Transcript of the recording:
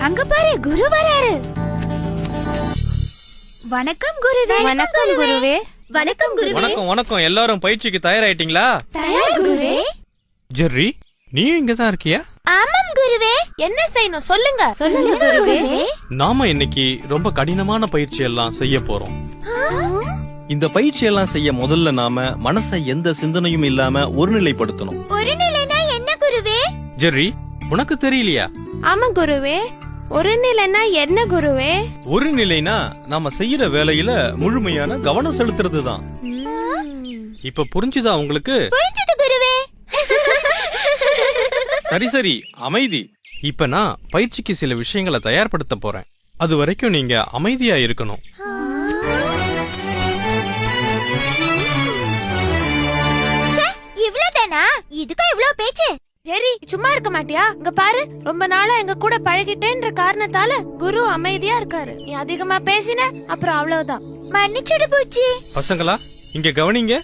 அங்க பாரு குரு வராரு. வணக்கம் குருவே. வணக்கம் குருவே. வணக்கம் குருவே. வணக்கம் வணக்கம். எல்லாரும் பயிற்சிக்கு தயாராயிட்டீங்களா? தயார் குருவே. ஜெர்ரி, நீயும் இங்கதான் இருக்கியா? ஆமாம் குருவே. என்ன செய்யணும் சொல்லுங்க. சொல்லுங்க குருவே. நாம இன்னைக்கு ரொம்ப கடினமான பயிற்சி எல்லாம் செய்ய போறோம். இந்த பயிற்சி எல்லாம் செய்ய முதல்ல நாம மனசை எந்த சிந்தனையும் இல்லாம ஒருநிலைப்படுத்தணும். ஒரு நிலைனா என்ன குருவே? ஜெர்ரி, உனக்கு தெரியலையா? ஆமா குருவே. ஒரு நிலைன்னா என்ன குருவே? ஒரு நிலைனா நாம செய்யற வேலையில முழுமையான கவனம் செலுத்துறது தான். இப்ப புரிஞ்சுதா உங்களுக்கு? புரிஞ்சது குருவே. சரி சரி, அமைதி. இப்ப நான் பயிற்சிக்கு சில விஷயங்களை தயார்படுத்த போறேன். அது வரைக்கும் நீங்க அமைதியா இருக்கணும். இவ்ளோதானா? இதுக்கு இவ்ளோ பேச்சு? ஜெரி, சும்மா இருக்க மாட்டியா? இங்க பாரு, ரொம்ப நாளா எங்க கூட பழகிட்டேன்ற காரணத்தால குரு அமைதியா இருக்காரு. நீ அதிகமா பேசின அப்புறம் அவ்வளவுதான். மன்னிச்சுடு பூச்சி. பசங்களா, இங்க கவனிங்க.